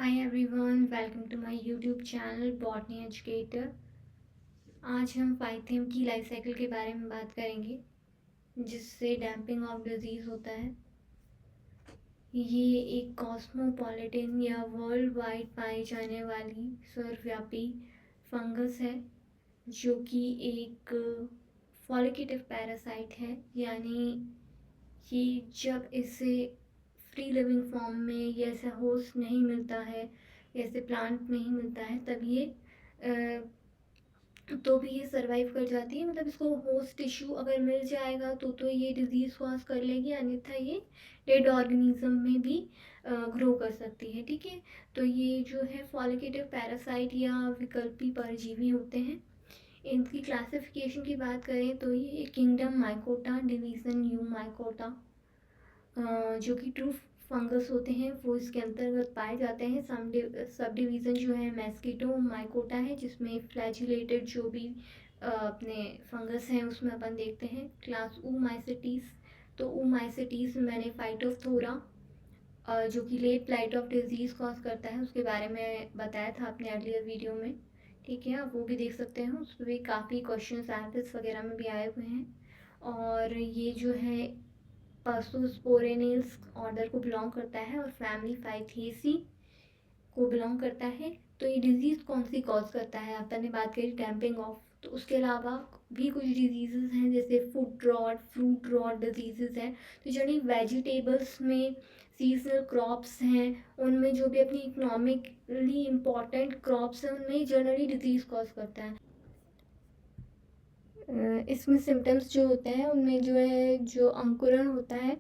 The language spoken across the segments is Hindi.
Hi everyone, welcome to my YouTube channel Botany Educator। आज हम फाइथेम की लाइफ साइकिल के बारे में बात करेंगे जिससे डैम्पिंग ऑफ डिजीज़ होता है। ये एक कॉस्मोपॉलिटन या वर्ल्ड वाइड पाई जाने वाली सर्वव्यापी फंगस है जो कि एक फॉलिकेटिव पैरासाइट है, यानी कि जब इसे फ्री लिविंग फॉर्म में या ऐसा होस्ट नहीं मिलता है, ऐसे प्लांट नहीं मिलता है, तब ये तो भी ये सरवाइव कर जाती है। मतलब इसको होस्ट टिश्यू अगर मिल जाएगा तो ये डिजीज़ कॉज कर लेगी, अन्यथा ये डेड ऑर्गेनिज्म में भी ग्रो कर सकती है। ठीक है, तो ये जो है फॉलिकेटिव पैरासाइट या विकल्पी परजीवी होते हैं। इनकी क्लासिफिकेशन की बात करें तो ये kingdom mycota, division you mycota, जो कि ट्रू फंगस होते हैं वो इसके अंतर्गत पाए जाते हैं। सब डिवीज़न जो है मैस्कीटो माइकोटा है, जिसमें फ्लैजिलेटेड जो भी अपने फंगस हैं उसमें अपन देखते हैं। क्लास ऊ माइसेटीज, तो ऊ माइसेटीज में मैंने फाइटोफथोरा जो कि late blight of disease cause करता है उसके बारे में बताया था अपने अर्लियर वीडियो में। ठीक है, आप वो भी देख सकते हैं, उस पर भी काफ़ी क्वेश्चन एनालिसिस वगैरह में भी आए हुए हैं। और ये जो है पर्सोस्पोरेनेल्स ऑर्डर को बिलोंग करता है और फैमिली फाइथेसी को बिलोंग करता है। तो ये डिजीज़ कौन सी कॉज करता है, अपन ने बात करी डैम्पिंग ऑफ, तो उसके अलावा भी कुछ डिजीज़ हैं जैसे foot rot, fruit rot disease हैं। तो जनरली वेजिटेबल्स में सीजनल क्रॉप्स हैं, उनमें जो भी अपनी इकोनॉमिकली इम्पॉर्टेंट क्रॉप्स हैं उनमें जनरली डिजीज़ कॉज करता है। इसमें सिम्टम्स जो होते हैं उनमें जो है जो अंकुरण होता है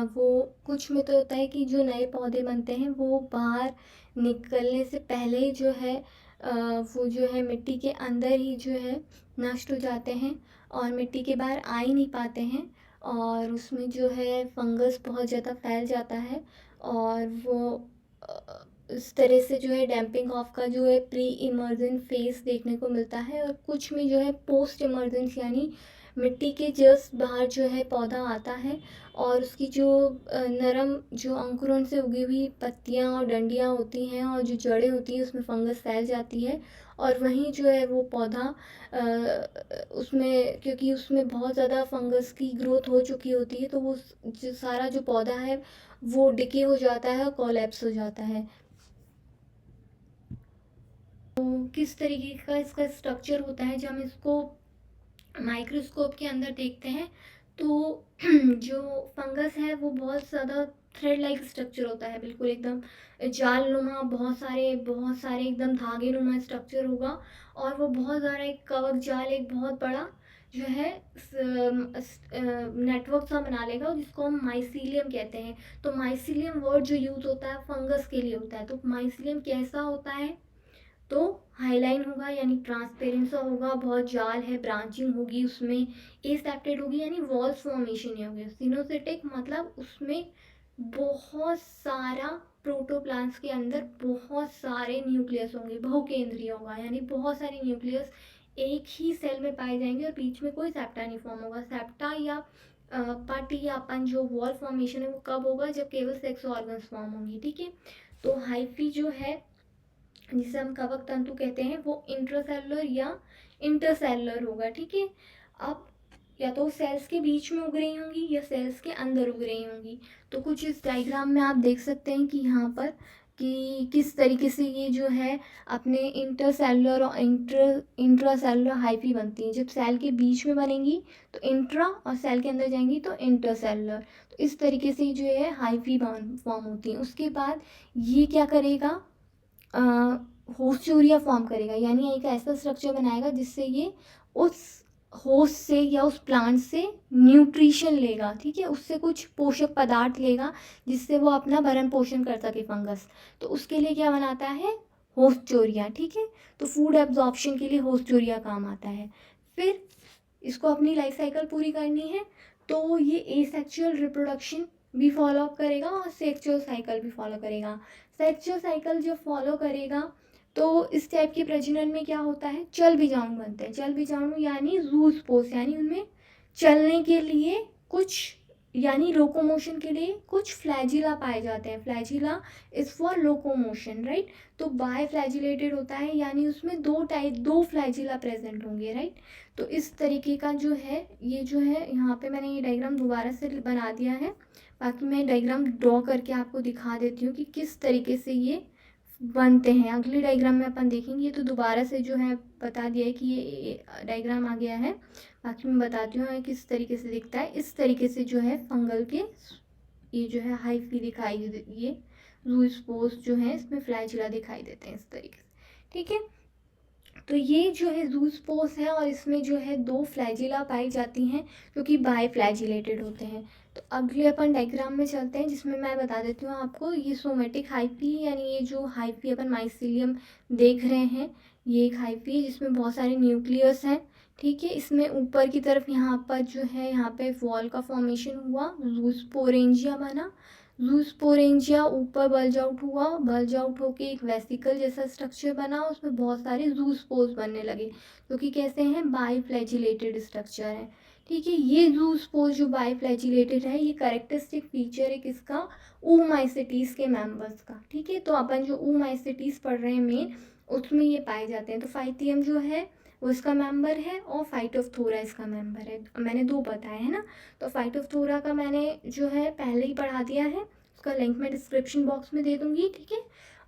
वो कुछ में तो होता है कि जो नए पौधे बनते हैं वो बाहर निकलने से पहले ही जो है वो जो है मिट्टी के अंदर ही जो है नष्ट हो जाते हैं और मिट्टी के बाहर आ ही नहीं पाते हैं, और उसमें जो है फंगस बहुत ज़्यादा फैल जाता है और वो इस तरह से जो है डैम्पिंग ऑफ का जो है प्री इमर्जेंट फेस देखने को मिलता है। और कुछ में जो है पोस्ट इमर्जेंस, यानी मिट्टी के जस्ट बाहर जो है पौधा आता है और उसकी जो नरम जो अंकुरण से उगी हुई पत्तियां और डंडियां होती हैं और जो जड़ें होती हैं उसमें फंगस फैल जाती है। और वहीं जो है वो पौधा उसमें, क्योंकि उसमें बहुत ज़्यादा फंगस की ग्रोथ हो चुकी होती है, तो वो जो सारा जो पौधा है वो डिके हो जाता है और कोलैप्स हो जाता है। तो किस तरीके का इसका स्ट्रक्चर होता है, जब हम इसको माइक्रोस्कोप के अंदर देखते हैं तो जो फंगस है वो बहुत ज़्यादा थ्रेड लाइक स्ट्रक्चर होता है, बिल्कुल एकदम जाल नुमा, बहुत सारे एकदम धागे नुमा स्ट्रक्चर होगा। और वो बहुत ज़्यादा एक कवक जाल, एक बहुत बड़ा जो है नेटवर्क सा बना लेगा जिसको हम माइसीलियम कहते हैं। तो माइसीलियम वर्ड जो यूज़ होता है फंगस के लिए होता है। तो माइसीलियम कैसा होता है, तो हाईलाइन होगा यानी ट्रांसपेरेंट सा होगा, बहुत जाल है, ब्रांचिंग होगी उसमें, एसेप्टेड होगी यानी वॉल्स फॉर्मेशन नहीं होगी, सिनोसिटिक मतलब उसमें बहुत सारा प्रोटोप्लास्ट के अंदर बहुत सारे न्यूक्लियस होंगे, बहुकेंद्रीय होगा यानी बहुत सारे न्यूक्लियस एक ही सेल में पाए जाएंगे और बीच में कोई सेप्टा नहीं फॉर्म होगा। सेप्टा या पट या अपन जो वॉल फॉर्मेशन है वो कब होगा, जब केवल सेक्स ऑर्गन्स फॉर्म होंगे। ठीक है, तो हाइफी जो है जिसे हम कवक तंतु कहते हैं वो इंट्रासेलुलर या इंटरसेलुलर होगा। ठीक है, अब या तो सेल्स के बीच में उग रही होंगी या सेल्स के अंदर उग रही होंगी। तो कुछ इस डायग्राम में आप देख सकते हैं कि यहाँ पर कि किस तरीके से ये जो है अपने इंटरसेलुलर और इंट्रासेलुलर हाइफी बनती हैं। जब सेल के बीच में बनेंगी तो इंट्रा, और सेल के अंदर जाएंगी तो इंटरसेलुलर। तो इस तरीके से जो है हाइफी फॉर्म होती हैं। उसके बाद ये क्या करेगा, होस्टूरिया फॉर्म करेगा, यानी एक ऐसा स्ट्रक्चर बनाएगा जिससे ये उस होस्ट से या उस प्लांट से न्यूट्रिशन लेगा। ठीक है, उससे कुछ पोषक पदार्थ लेगा जिससे वो अपना भरण पोषण कर सके फंगस। तो उसके लिए क्या बनाता है, होस्टोरिया। ठीक है, तो फूड एब्जॉर्प्शन के लिए होस्टोरिया काम आता है। फिर इसको अपनी लाइफ साइकिल पूरी करनी है तो ये एसेक्सुअल रिप्रोडक्शन भी फॉलो अप करेगा और सेक्सुअल साइकिल भी फॉलो करेगा। सेक्सुअल साइकिल जो फॉलो करेगा तो इस टाइप के प्रजनन में क्या होता है, चल बीजाणु बनते हैं। चल बीजाणु यानी जू स्पोर्स, यानी उनमें चलने के लिए कुछ यानी लोकोमोशन के लिए कुछ फ्लैजिला पाए जाते हैं। Flagella is for locomotion, right. तो बाय फ्लैजिलेटेड होता है यानी उसमें दो फ्लैजिला प्रेजेंट होंगे, राइट। तो इस तरीके का जो है, ये जो है यहाँ पे मैंने ये डायग्राम दोबारा से बना दिया है। बाकी मैं डायग्राम ड्रॉ करके आपको दिखा देती हूँ कि किस तरीके से ये बनते हैं। अगले डायग्राम में अपन देखेंगे। ये तो दोबारा से जो है बता दिया है कि ये डायग्राम आ गया है। बाकी मैं बताती हूँ किस तरीके से दिखता है। इस तरीके से जो है फंगल के ये जो है हाइफी दिखाई ये ज़ूस्पोर्स जो है इसमें फ्लैजिला दिखाई देते हैं इस तरीके से, ठीक है। तो ये जो है ज़ूस्पोर्स है और इसमें जो है दो फ्लैजिला पाई जाती हैं जो कि बाय फ्लैजिलेटेड होते हैं। तो अगले अपन डायग्राम में चलते हैं जिसमें मैं बता देती हूँ आपको। ये सोमेटिक हाइफी यानी ये जो हाइफी अपन माइसीलियम देख रहे हैं, ये एक हाइफी है जिसमें बहुत सारे न्यूक्लियस हैं, ठीक है। इसमें ऊपर की तरफ यहाँ पर जो है यहाँ पे वॉल का फॉर्मेशन हुआ, ज़ूस्पोरेंजिया बना। ज़ूस्पोरेंजिया ऊपर बल्ज आउट हुआ, बल्ज आउट होके एक वेसिकल जैसा स्ट्रक्चर बना, उसमें बहुत सारे ज़ूस्पोर्स बनने लगे जो कि कैसे हैं, बाईफ्लैजिलेटेड स्ट्रक्चर है, ठीक है। ये ज़ूस्पोर्स जो बाईफ्लैजिलेटेड है ये कैरेक्टरिस्टिक फीचर है किसका, ऊमाइसेटीज के मेंबर्स का, ठीक है। तो अपन जो ऊमाइसेटीज पढ़ रहे हैं मेन, उसमें ये पाए जाते हैं। तो फाइथियम जो है वो इसका मेंबर है और फाइटोप्थोरा इसका मेंबर है। मैंने दो बताए हैं ना। तो फाइटोप्थोरा का मैंने जो है पहले ही पढ़ा दिया है, उसका लिंक मैं डिस्क्रिप्शन बॉक्स में दे दूंगी, ठीक है।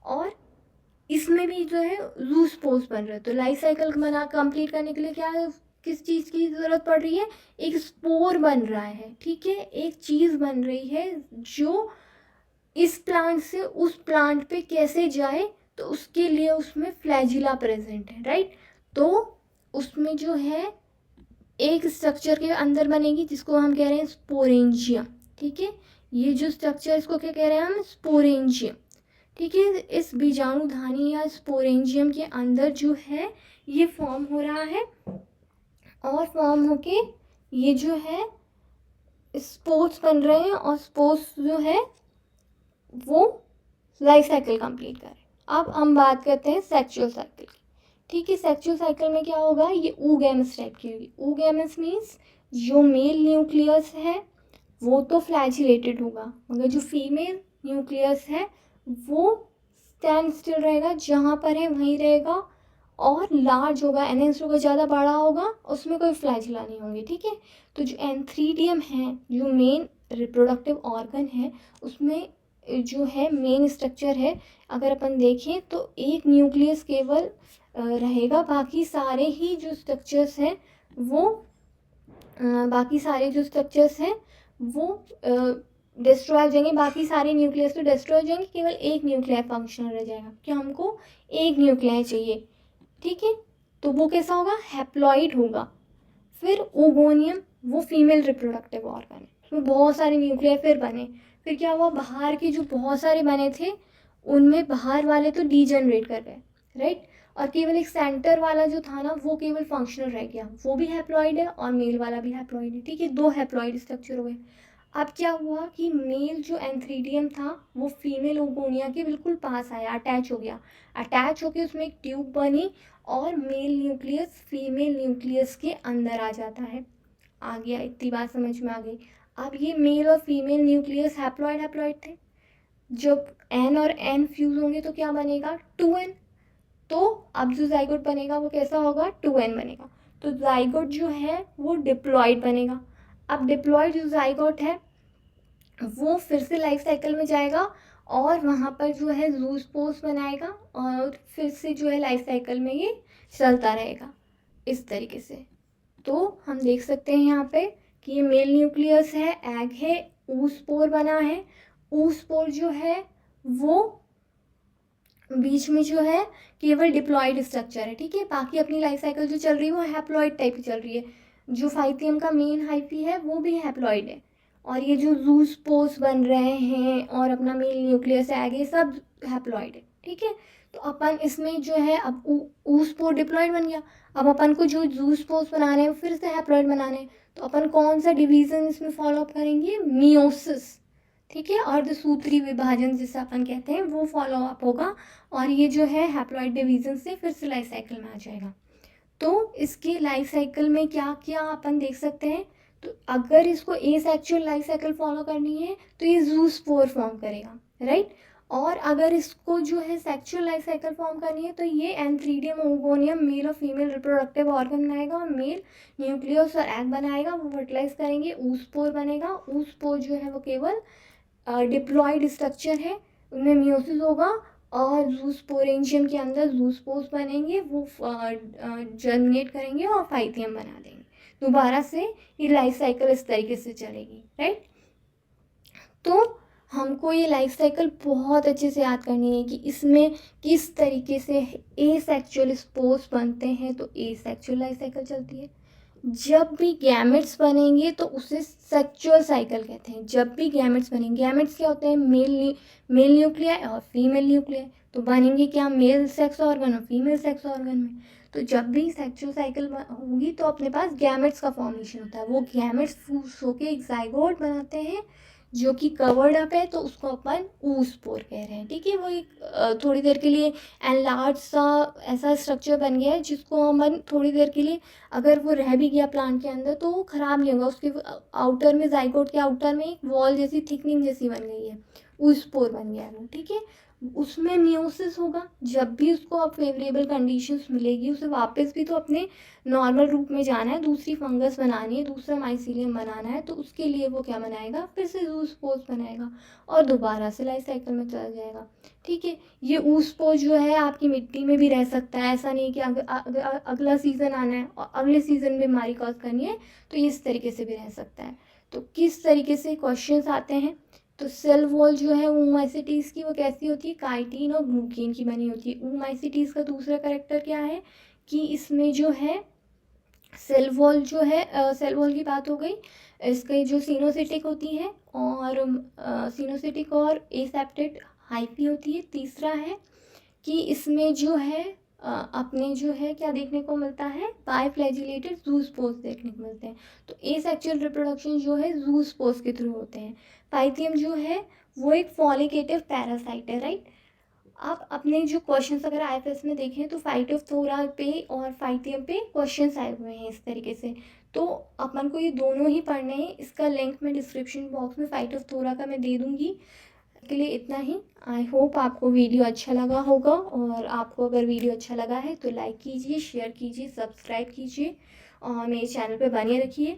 और इसमें भी जो है ज़ूस्पोर्स बन रहे हैं। तो लाइफ साइकिल बना कंप्लीट करने के लिए क्या है, किस चीज़ की ज़रूरत पड़ रही है, एक स्पोर बन रहा है, ठीक है। एक चीज़ बन रही है जो इस प्लांट से उस प्लांट पे कैसे जाए, तो उसके लिए उसमें फ्लैजिला प्रेजेंट है, राइट। तो उसमें जो है एक स्ट्रक्चर के अंदर बनेगी जिसको हम कह रहे हैं स्पोरेंजियम, ठीक है। ये जो स्ट्रक्चर इसको क्या कह रहे हैं हम, स्पोरेंजियम, ठीक है। इस बीजाणुधानी या स्पोरेंजियम के अंदर जो है ये फॉर्म हो रहा है और फॉर्म होके ये जो है स्पोर्स बन रहे हैं और स्पोर्स जो है वो लाइफ साइकिल कंप्लीट करें। अब हम बात करते हैं सेक्सुअल साइकिल की, ठीक है। सेक्सुअल साइकिल में क्या होगा, ये oogamous टाइप की होगी। oogamous मीन्स जो मेल न्यूक्लियस है वो तो फ्लैजिलेटेड होगा, मगर जो फीमेल न्यूक्लियस है वो स्टैंड स्टिल रहेगा, जहाँ पर है वहीं रहेगा और लार्ज होगा, एनहेंस्ड होगा, ज़्यादा बड़ा होगा, उसमें कोई फ्लैजिला नहीं होंगे, ठीक है। तो जो एंथ्रीडियम है, जो मेन रिप्रोडक्टिव ऑर्गन है, उसमें जो है मेन स्ट्रक्चर है, अगर अपन देखें तो एक न्यूक्लियस केवल रहेगा, बाकी सारे ही जो स्ट्रक्चर्स हैं वो डिस्ट्रॉय हो जाएंगे। बाकी सारे न्यूक्लियस तो डिस्ट्रॉय हो जाएंगे, केवल एक न्यूक्लियाई फंक्शनल रह जाएगा कि हमको एक न्यूक्लियाई चाहिए, ठीक है। तो वो कैसा होगा, हैप्लॉइड होगा। फिर ओगोनियम, वो फीमेल रिप्रोडक्टिव ऑर्गन है, उसमें बहुत सारे न्यूक्लियाई फिर बने। फिर क्या हुआ, बाहर के जो बहुत सारे बने थे उनमें बाहर वाले तो डीजनरेट कर गए, राइट। और केवल एक सेंटर वाला जो था ना वो केवल फंक्शनल रह गया, वो भी हैप्लॉइड है और मेल वाला भी हैप्लॉइड है, ठीक है। दो हैप्लॉइड स्ट्रक्चर हो गए। अब क्या हुआ कि मेल जो एंथ्रीडियम था वो फीमेल ओगोनिया के बिल्कुल पास आया, अटैच हो गया। अटैच होके उसमें एक ट्यूब बनी और मेल न्यूक्लियस फीमेल न्यूक्लियस के अंदर आ जाता है। आ गया, इतनी बात समझ में आ गई। अब ये मेल और फीमेल न्यूक्लियस हैप्लॉइड थे। जब एन और एन फ्यूज होंगे तो क्या बनेगा, 2n। तो अब जो जाइगोट बनेगा वो कैसा होगा, 2n बनेगा। तो जाइगोट जो है वो डिप्लॉइड बनेगा। अब डिप्लॉइड जो जाइगोट है वो फिर से लाइफ साइकिल में जाएगा और वहाँ पर जो है ज़ूस्पोर्स बनाएगा और फिर से जो है लाइफ साइकिल में ये चलता रहेगा इस तरीके से। तो हम देख सकते हैं यहाँ पे कि ये मेल न्यूक्लियस है, एग है, oospore बना है। oospore जो है वो बीच में जो है केवल डिप्लॉइड स्ट्रक्चर है, ठीक है। बाकी अपनी लाइफ साइकिल जो चल रही है वो हैप्लॉइड टाइप की चल रही है। जो फाइथियम का मेन हाइफी है वो भी हैप्लॉइड है और ये जो ज़ूस्पोर्स बन रहे हैं और अपना मेल न्यूक्लियस एग है सब हैप्लॉइड है, ठीक है। तो अपन इसमें जो है अब oospore डिप्लॉइड बन गया। अब अपन को जो ज़ूस्पोर्स बनाने हैं फिर से हैप्लॉइड बनाने हैं, तो अपन कौन सा डिवीज़न इसमें फॉलो अप करेंगे, मियोसिस, ठीक है। अर्धसूत्री विभाजन जिसे अपन कहते हैं वो फॉलो अप होगा और ये जो है हैप्लॉइड डिवीजन से फिर से लाइफ साइकिल में आ जाएगा। तो इसके लाइफ साइकिल में क्या क्या अपन देख सकते हैं, तो अगर इसको एसेक्सुअल लाइफ साइकिल फॉलो करनी है तो ये ज़ूस्पोर फॉर्म करेगा, राइट। और अगर इसको जो है सेक्सुअल लाइफ साइकिल फॉर्म करनी है तो ये एंथ्रीडियम ओवोनियम मेल और फीमेल रिप्रोडक्टिव ऑर्गन बनाएगा और मेल न्यूक्लियस और एग बनाएगा, वो फर्टिलाइज करेंगे, ऊस्पोर बनेगा। ऊस्पोर जो है वो केवल डिप्लॉयड स्ट्रक्चर है, उनमें मियोसिस होगा और ज़ूस्पोरेंशियम के अंदर ज़ूस्पोर्स बनेंगे, वो जर्मिनेट करेंगे और फाइथियम बना देंगे। दोबारा से ये लाइफ साइकिल इस तरीके से चलेगी, राइट। तो हमको ये लाइफ साइकिल बहुत अच्छे से याद करनी है कि इसमें किस तरीके से एसेक्सुअल स्पोर्स बनते हैं, तो एसेक्सुअल लाइफ साइकिल चलती है। जब भी गैमेट्स बनेंगे तो उसे सेक्सुअल साइकिल कहते हैं। जब भी गैमेट्स बनेंगे, गैमेट्स क्या होते हैं, मेल न्यूक्लियाई और फीमेल न्यूक्लियाई, तो बनेंगे क्या, मेल सेक्स ऑर्गन और फीमेल सेक्स ऑर्गन में। तो जब भी सेक्सुअल साइकिल होगी तो अपने पास गैमेट्स का फॉर्मेशन होता है, वो गैमेट्स फूस होके एक जाइगोट बनाते हैं जो कि कवर्ड अप है, तो उसको अपन ऊस्पोर कह रहे हैं, ठीक है। वो एक थोड़ी देर के लिए एनलार्ज सा ऐसा स्ट्रक्चर बन गया है जिसको हम थोड़ी देर के लिए, अगर वो रह भी गया प्लांट के अंदर तो वो ख़राब नहीं होगा, उसके आउटर में, जाइगोट के आउटर में एक वॉल जैसी थिकनिंग जैसी बन गई है, ऊस्पोर बन गया है वो, ठीक है। उसमें मियोसिस होगा, जब भी उसको अब फेवरेबल कंडीशंस मिलेगी उसे वापस भी तो अपने नॉर्मल रूप में जाना है, दूसरी फंगस बनानी है, दूसरा माइसीलियम बनाना है, तो उसके लिए वो क्या बनाएगा, फिर से ज़ूस्पोर्स बनाएगा और दोबारा से लाइफ साइकिल में चला जाएगा, ठीक है। ये ऊस्पोर्स जो है आपकी मिट्टी में भी रह सकता है, ऐसा नहीं कि अगला सीज़न आना है और अगले सीज़न में बीमारी कॉज करनी है, तो ये इस तरीके से भी रह सकता है। तो किस तरीके से क्वेश्चंस आते हैं, तो सेल वॉल जो है ओमाइसिटीज़ की वो कैसी होती है, काइटिन और ग्लूकेन की बनी होती है। ओमाइसिटीज़ का दूसरा कैरेक्टर क्या है कि इसमें जो है सेल वॉल जो है, सेल वॉल की बात हो गई, इसके जो सिनोसिटिक होती है और सिनोसिटिक और एसेप्टेड हाइपी होती है। तीसरा है कि इसमें जो है अपने जो है क्या देखने को मिलता है, बाइफ्लैजिलेटेड ज़ूस्पोर्स देखने को मिलते हैं। तो एसेक्सुअल रिप्रोडक्शन जो है ज़ूस्पोर्स के थ्रू होते हैं। पाइथियम जो है वो एक फॉलिकेटिव पैरासाइट है, राइट। आप अपने जो क्वेश्चंस अगर आईएफएस में देखें तो फाइटोप्थोरा पे और फाइथियम पे क्वेश्चंस आए हुए हैं इस तरीके से, तो अपन को ये दोनों ही पढ़ने हैं। इसका लिंक मैं डिस्क्रिप्शन बॉक्स में फाइटोप्थोरा का मैं दे दूँगी। के लिए इतना ही। आई होप आपको वीडियो अच्छा लगा होगा, और आपको अगर वीडियो अच्छा लगा है तो लाइक कीजिए, शेयर कीजिए, सब्सक्राइब कीजिए और मेरे चैनल पे बने रखिए।